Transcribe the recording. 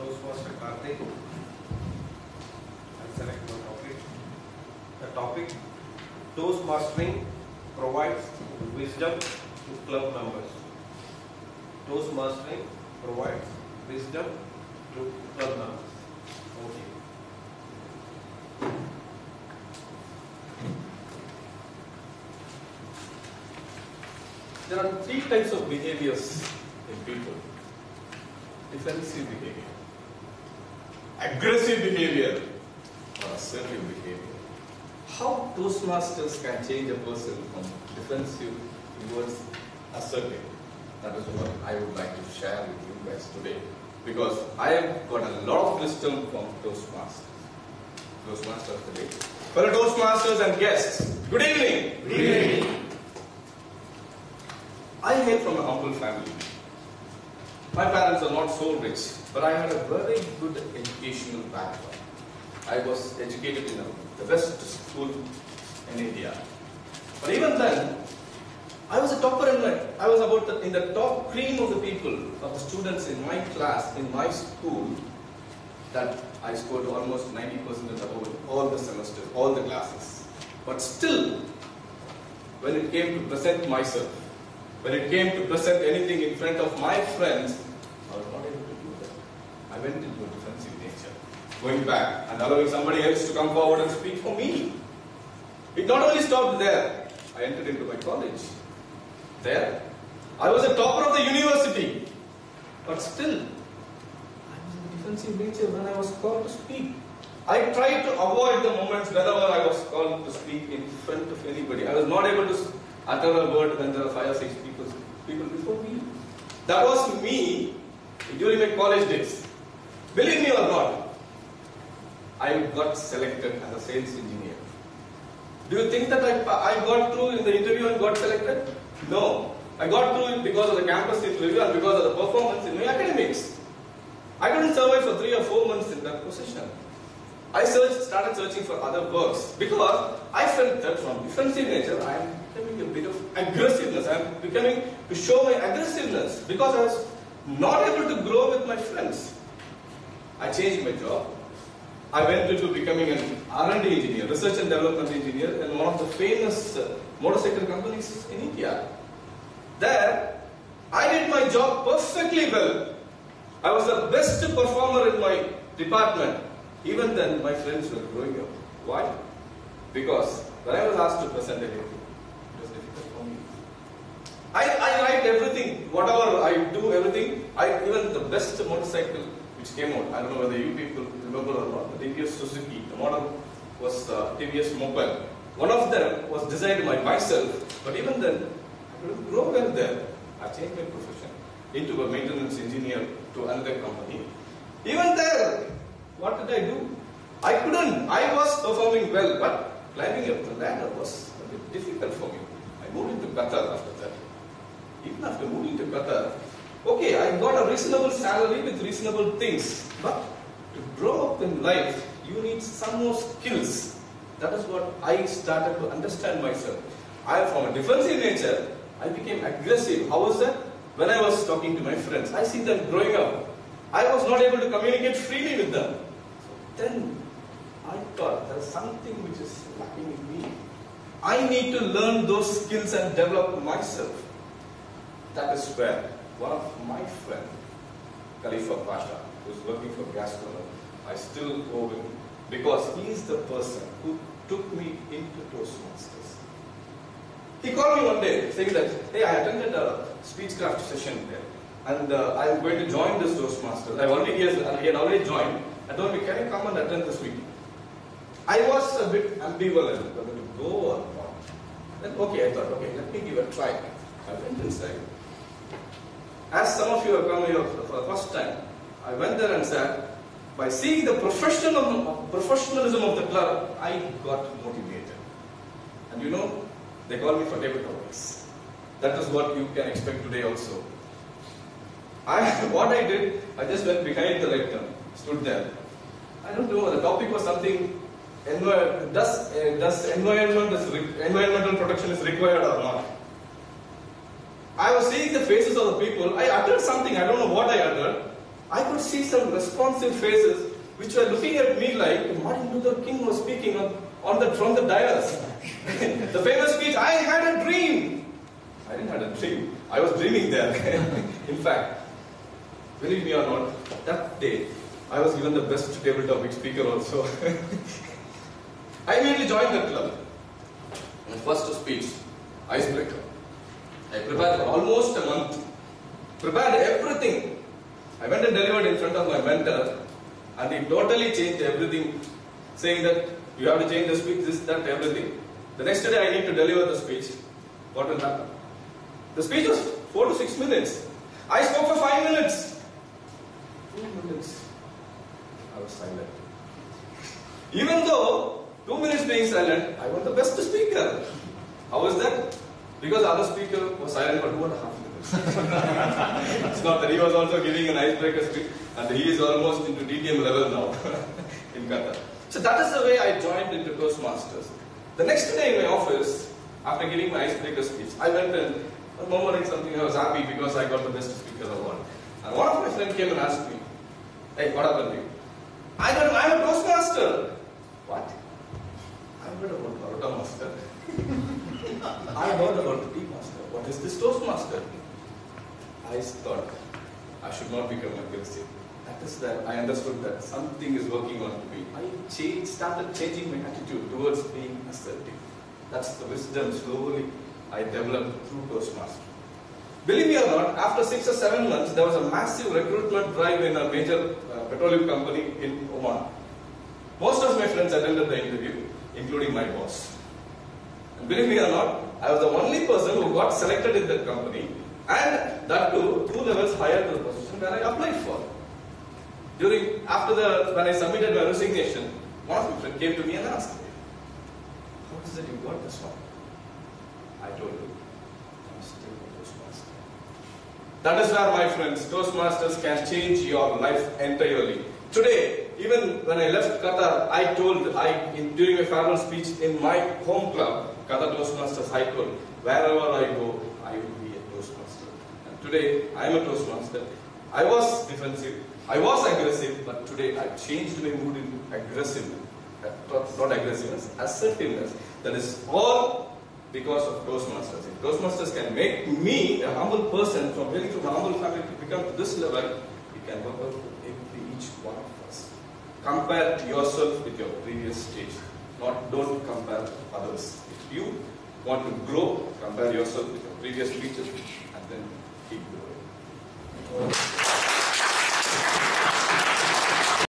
Toastmaster Karthik. I'll select one topic. The topic: Toastmastering provides wisdom to club members. Toastmastering provides wisdom to club members. Okay. There are three types of behaviors in people. Defensive behavior, aggressive behavior, or assertive behavior. How Toastmasters can change a person from defensive towards assertive? That is what I would like to share with you guys today. Because I have got a lot of wisdom from Toastmasters. Toastmasters today. Fellow Toastmasters and guests, good evening. Good evening. I hail from a humble family. My parents are not so rich, but I had a very good educational background. I was educated in the best school in India. But even then, I was a topper I was in the top cream of the people, of the students in my class, in my school, that I scored almost 90% above all the semesters, all the classes. But still, when it came to present myself, when it came to present anything in front of my friends, I was not able to do that. I went into a defensive nature, going back and allowing somebody else to come forward and speak for me. It not only stopped there, I entered into my college. There, I was a topper of the university, but still, I was in defensive nature when I was called to speak. I tried to avoid the moments whenever I was called to speak in front of anybody. I was not able to utter a word when there are 5 or 6 people before me. That was me during my college days. Believe me or not, I got selected as a sales engineer. Do you think that I got through in the interview and got selected? No. I got through it because of the campus interview and because of the performance in my academics. I couldn't survive for 3 or 4 months in that position. I started searching for other works because I felt that from defensive nature I am becoming a bit of aggressiveness. I am becoming to show my aggressiveness because I was not able to grow with my friends. I changed my job. I went into becoming an R&D engineer, research and development engineer in one of the famous motorcycle companies in India. There, I did my job perfectly well. I was the best performer in my department. Even then, my friends were growing up. Why? Because when I was asked to present anything, it was difficult for me. I write everything, whatever I do, everything. Even the best motorcycle which came out, I don't know whether you people remember or not, the TVS Suzuki, the model was TVS Moped. One of them was designed by myself, but even then, I couldn't grow well there. I changed my profession into a maintenance engineer to another company. Even there, what did I do? I couldn't. I was performing well, but climbing up the ladder was a bit difficult for me. I moved into Qatar after that. Even after moving to Qatar, okay, I got a reasonable salary with reasonable things, but to grow up in life, you need some more skills. That is what I started to understand myself. I, from a defensive nature, I became aggressive. How was that? When I was talking to my friends, I see them growing up. I was not able to communicate freely with them. Then I thought there is something which is lacking in me. I need to learn those skills and develop myself. That is where one of my friends, Khalifa Pasha, who is working for Gazprom, I still owe him because he is the person who took me into Toastmasters. He called me one day saying that, hey, I attended a speechcraft session there. And I am going to join this Toastmasters. He had already joined. I told me, can I come and attend this meeting? I was a bit ambivalent whether to go or not. Then, okay, I thought, okay, let me give a try. I went inside. As some of you have come here for the first time, I went there and said, by seeing the professionalism of the club, I got motivated. And you know, they call me for table topics. That is what you can expect today also. What I did, I just went behind the lectern, stood there. I don't know, the topic was something, does environmental protection is required or not? I was seeing the faces of the people. I uttered something, I don't know what I uttered. I could see some responsive faces which were looking at me like Martin Luther King was speaking from the dais. The famous speech, I had a dream. I didn't have a dream. I was dreaming there. In fact, believe me or not, that day I was given the best table topic speaker also. I immediately joined the club. My first speech, icebreaker. I prepared for almost a month. Prepared everything. I went and delivered in front of my mentor, and he totally changed everything, saying that you have to change the speech, this, that, everything. The next day I need to deliver the speech. What will happen? The speech was 4 to 6 minutes. I spoke for 5 minutes. 2 minutes. I was silent. Even though 2 minutes being silent, I was the best speaker. How was that? Because the other speaker was silent for 2.5 minutes. It's not that he was also giving an icebreaker speech, and he is almost into DTM level now in Qatar. So that is the way I joined into Toastmasters. The next day in my office, after giving my icebreaker speech, I went and murmuring something. I was happy because I got the best speaker award. And one of my friends came and asked me, hey, what happened to you? I'm a Toastmaster. What? I heard about Parota Master. I heard about Tea Master. What is this Toastmaster? I thought I should not become aggressive. That is that I understood that something is working on me. I started changing my attitude towards being assertive. That's the wisdom slowly I developed through Toastmasters. Believe me or not, after 6 or 7 months, there was a massive recruitment drive in a major petroleum company in Oman. Most of my friends attended the interview, including my boss. And believe me or not, I was the only person who got selected in that company, and that too, 2 levels higher to the position where I applied for. When I submitted my resignation, one of my friends came to me and asked me, how is it you got this one? I told him, I'm still a Toastmaster. That is where, my friends, Toastmasters can change your life entirely. Today, even when I left Qatar, during my farewell speech in my home club, Qatar Toastmasters, I told, wherever I go, I will be a Toastmaster. And today, I am a Toastmaster. I was defensive, I was aggressive, but today I changed my mood into aggressiveness. Not aggressiveness, assertiveness. That is all because of Toastmasters. If Toastmasters can make me, a humble person, from a humble family to become to this level, it can work out for each one of us. Compare yourself with your previous stage. Don't compare others. If you want to grow, compare yourself with your previous speeches and then keep growing.